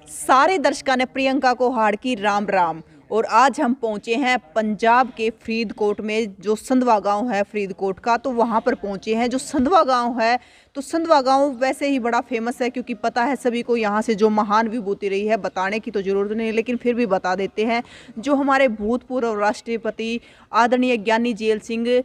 सारे दर्शकों ने प्रियंका को हार की राम राम। और आज हम पहुंचे हैं पंजाब के फरीदकोट में, जो संधवा गांव है फरीदकोट का, तो वहां पर पहुंचे हैं। जो संधवा गांव है, तो संधवा गांव वैसे ही बड़ा फेमस है, क्योंकि पता है सभी को यहाँ से जो महान विभूति रही है, बताने की तो जरूरत नहीं, लेकिन फिर भी बता देते हैं। जो हमारे भूतपूर्व राष्ट्रपति आदरणीय ज्ञानी जेल सिंह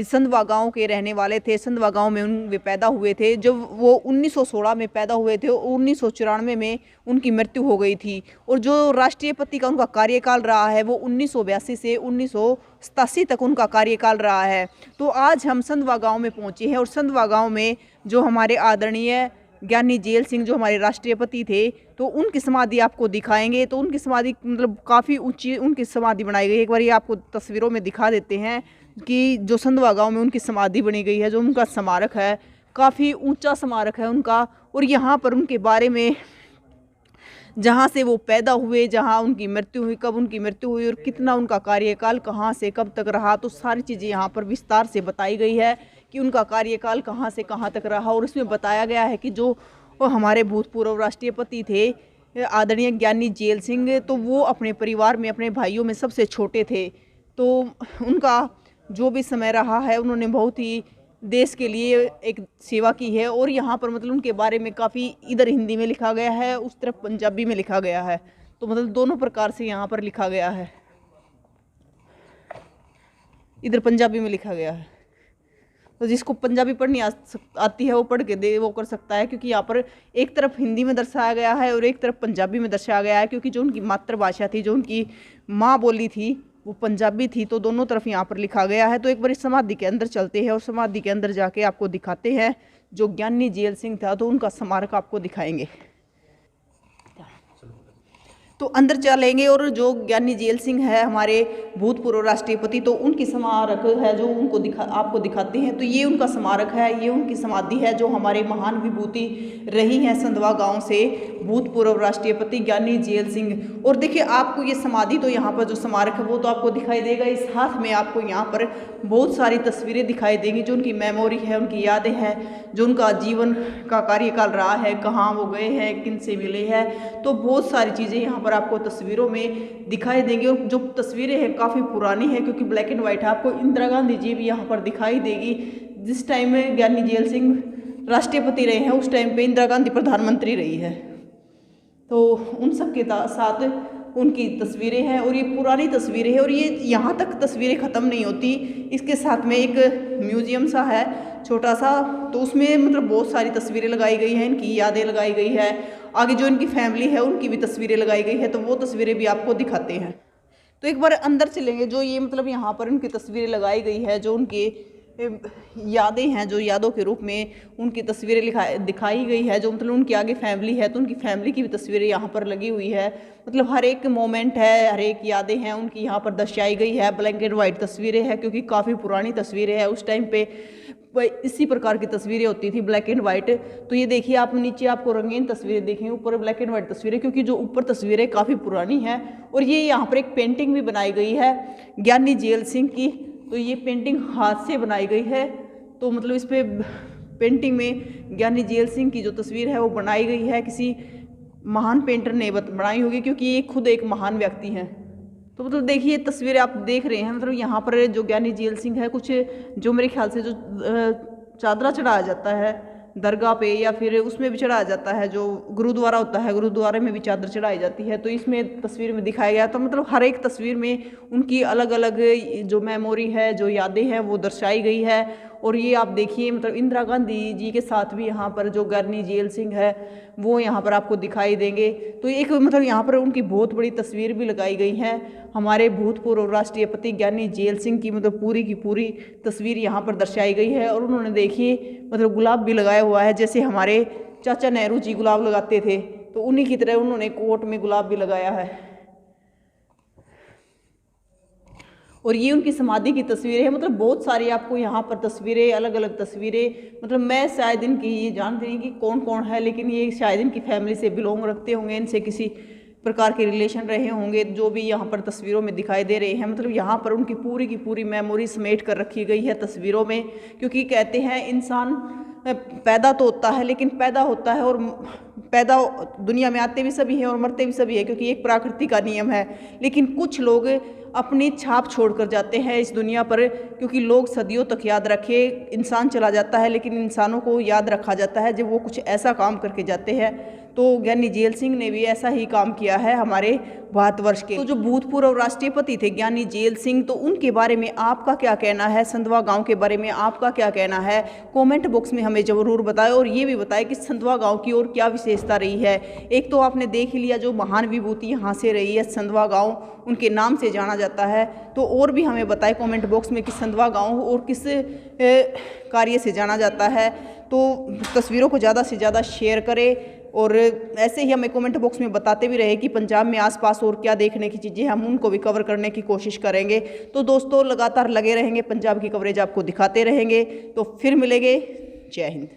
संधवा गांव के रहने वाले थे। संधवा गांव में वे पैदा हुए थे। जब वो 1916 में पैदा हुए थे, 1994 में उनकी मृत्यु हो गई थी। और जो राष्ट्रपति का उनका कार्यकाल रहा है, वो 1982 से 1987 तक उनका कार्यकाल रहा है। तो आज हम संधवा गांव में पहुंचे हैं, और संधवा गांव में जो हमारे आदरणीय ज्ञानी जेल सिंह जो हमारे राष्ट्रपति थे, तो उनकी समाधि आपको दिखाएंगे। तो उनकी समाधि मतलब काफ़ी ऊंची उनकी समाधि बनाई गई है। एक बार ये आपको तस्वीरों में दिखा देते हैं कि जो संधवा गांव में उनकी समाधि बनी गई है, जो उनका स्मारक है, काफ़ी ऊंचा स्मारक है उनका। और यहाँ पर उनके बारे में, जहाँ से वो पैदा हुए, जहाँ उनकी मृत्यु हुई, कब उनकी मृत्यु हुई और कितना उनका कार्यकाल कहाँ से कब तक रहा, तो सारी चीज़ें यहाँ पर विस्तार से बताई गई है कि उनका कार्यकाल कहाँ से कहाँ तक रहा। और इसमें बताया गया है कि जो हमारे भूतपूर्व राष्ट्रपति थे आदरणीय ज्ञानी जेल सिंह, तो वो अपने परिवार में, अपने भाइयों में सबसे छोटे थे। तो उनका जो भी समय रहा है, उन्होंने बहुत ही देश के लिए एक सेवा की है। और यहाँ पर मतलब उनके बारे में काफ़ी इधर हिंदी में लिखा गया है, उस तरफ पंजाबी में लिखा गया है। तो मतलब दोनों प्रकार से यहाँ पर लिखा गया है। इधर पंजाबी में लिखा गया है, तो जिसको पंजाबी पढ़नी आती है वो पढ़ के वो कर सकता है, क्योंकि यहाँ पर एक तरफ हिंदी में दर्शाया गया है और एक तरफ पंजाबी में दर्शाया गया है। क्योंकि जो उनकी मातृभाषा थी, जो उनकी माँ बोली थी, वो पंजाबी थी। तो दोनों तरफ यहाँ पर लिखा गया है। तो एक बार इस समाधि के अंदर चलते हैं, और समाधि के अंदर जाके आपको दिखाते हैं जो ज्ञानी जेल सिंह था, तो उनका स्मारक आपको दिखाएंगे। तो अंदर चलेंगे, और जो ज्ञानी जेल सिंह है हमारे भूतपूर्व राष्ट्रपति, तो उनकी स्मारक है जो उनको आपको दिखाते हैं। तो ये उनका स्मारक है, ये उनकी समाधि है, जो हमारे महान विभूति रही हैं संधवा गांव से, भूतपूर्व राष्ट्रपति ज्ञानी जेल सिंह। और देखिए आपको ये समाधि, तो यहाँ पर जो स्मारक है वो तो आपको दिखाई देगा। इस हाथ में आपको यहाँ पर बहुत सारी तस्वीरें दिखाई देंगी, जो उनकी मेमोरी है, उनकी यादें हैं, जो उनका जीवन का कार्यकाल रहा है, कहाँ वो गए हैं, किन से मिले हैं। तो बहुत सारी चीज़ें यहाँ पर आपको तस्वीरों में दिखाई देंगी। और जो तस्वीरें हैं काफ़ी पुरानी है, क्योंकि ब्लैक एंड वाइट है। आपको इंदिरा गांधी जी भी यहाँ पर दिखाई देगी। जिस टाइम में ज्ञानी जेल सिंह राष्ट्रपति रहे हैं, उस टाइम पे इंदिरा गांधी प्रधानमंत्री रही है। तो उन सब के साथ उनकी तस्वीरें हैं, और ये पुरानी तस्वीरें हैं। और ये यहाँ तक तस्वीरें ख़त्म नहीं होती, इसके साथ में एक म्यूजियम सा है छोटा सा, तो उसमें मतलब बहुत सारी तस्वीरें लगाई गई हैं, इनकी यादें लगाई गई है। आगे जो इनकी फैमिली है उनकी भी तस्वीरें लगाई गई है, तो वो तस्वीरें भी आपको दिखाते हैं। तो एक बार अंदर चलेंगे। जो ये मतलब यहाँ पर उनकी तस्वीरें लगाई गई है, जो उनकी यादें हैं, जो यादों के रूप में उनकी तस्वीरें दिखाई गई है, जो मतलब उनकी आगे फैमिली है, तो उनकी फैमिली की भी तस्वीरें यहाँ पर लगी हुई है। मतलब हर एक मोमेंट है, हर एक यादें हैं उनकी यहाँ पर दर्शाई गई है। ब्लैक एंड वाइट तस्वीरें हैं, क्योंकि काफ़ी पुरानी तस्वीरें हैं। उस टाइम पे इसी प्रकार की तस्वीरें होती थी, ब्लैक एंड वाइट। तो ये देखिए आप, नीचे आपको रंगीन तस्वीरें देखें, ऊपर ब्लैक एंड वाइट तस्वीरें, क्योंकि जो ऊपर तस्वीरें काफ़ी पुरानी हैं। और ये यहाँ पर एक पेंटिंग भी बनाई गई है ज्ञानी जेल सिंह की। तो ये पेंटिंग हाथ से बनाई गई है। तो मतलब इस पे पेंटिंग में ज्ञानी जेल सिंह की जो तस्वीर है वो बनाई गई है, किसी महान पेंटर ने बनाई होगी, क्योंकि ये खुद एक महान व्यक्ति हैं। तो मतलब देखिए तस्वीरें आप देख रहे हैं, मतलब यहाँ पर जो ज्ञानी जेल सिंह है, कुछ जो मेरे ख्याल से जो चादरा चढ़ाया जाता है दरगाह पे, या फिर उसमें भी चढ़ाया जाता है, जो गुरुद्वारा होता है, गुरुद्वारे में भी चादर चढ़ाई जाती है। तो इसमें तस्वीर में दिखाया गया। तो मतलब हर एक तस्वीर में उनकी अलग अलग जो मेमोरी है, जो यादें हैं, वो दर्शाई गई है। और ये आप देखिए, मतलब इंदिरा गांधी जी के साथ भी यहाँ पर जो ज्ञानी जेल सिंह है वो यहाँ पर आपको दिखाई देंगे। तो एक मतलब यहाँ पर उनकी बहुत बड़ी तस्वीर भी लगाई गई है, हमारे भूतपूर्व राष्ट्रपति ज्ञानी जेल सिंह की मतलब पूरी की पूरी तस्वीर यहाँ पर दर्शाई गई है। और उन्होंने देखिए मतलब गुलाब भी लगाया हुआ है, जैसे हमारे चाचा नेहरू जी गुलाब लगाते थे, तो उन्हीं की तरह उन्होंने कोट में गुलाब भी लगाया है। और ये उनकी समाधि की तस्वीरें हैं। मतलब बहुत सारी आपको यहाँ पर तस्वीरें, अलग अलग तस्वीरें, मतलब मैं शायद इनकी ये जानती नहीं कि कौन कौन है, लेकिन ये शायद इनकी फैमिली से बिलोंग रखते होंगे, इनसे किसी प्रकार के रिलेशन रहे होंगे, जो भी यहाँ पर तस्वीरों में दिखाई दे रहे हैं। मतलब यहाँ पर उनकी पूरी की पूरी मेमोरी समेट कर रखी गई है तस्वीरों में, क्योंकि कहते हैं इंसान पैदा तो होता है, लेकिन पैदा होता है और पैदा दुनिया में आते भी सभी हैं और मरते भी सभी हैं, क्योंकि एक प्रकृति का नियम है। लेकिन कुछ लोग अपनी छाप छोड़कर जाते हैं इस दुनिया पर, क्योंकि लोग सदियों तक याद रखे। इंसान चला जाता है लेकिन इंसानों को याद रखा जाता है जब वो कुछ ऐसा काम करके जाते हैं। तो ज्ञानी जेल सिंह ने भी ऐसा ही काम किया है हमारे भारतवर्ष के। तो जो भूतपूर्व राष्ट्रपति थे ज्ञानी जेल सिंह, तो उनके बारे में आपका क्या कहना है, संधवा गांव के बारे में आपका क्या कहना है, कमेंट बॉक्स में हमें ज़रूर बताएं। और ये भी बताएं कि संधवा गांव की और क्या विशेषता रही है। एक तो आपने देख ही लिया जो महान विभूति यहाँ से रही है, संधवा गाँव उनके नाम से जाना जाता है। तो और भी हमें बताएं कमेंट बॉक्स में कि संधवा गाँव और किस कार्य से जाना जाता है। तो तस्वीरों को ज़्यादा से ज़्यादा शेयर करें और ऐसे ही हमें कमेंट बॉक्स में बताते भी रहे कि पंजाब में आसपास और क्या देखने की चीज़ें, हम उनको भी कवर करने की कोशिश करेंगे। तो दोस्तों लगातार लगे रहेंगे, पंजाब की कवरेज आपको दिखाते रहेंगे। तो फिर मिलेंगे, जय हिंद।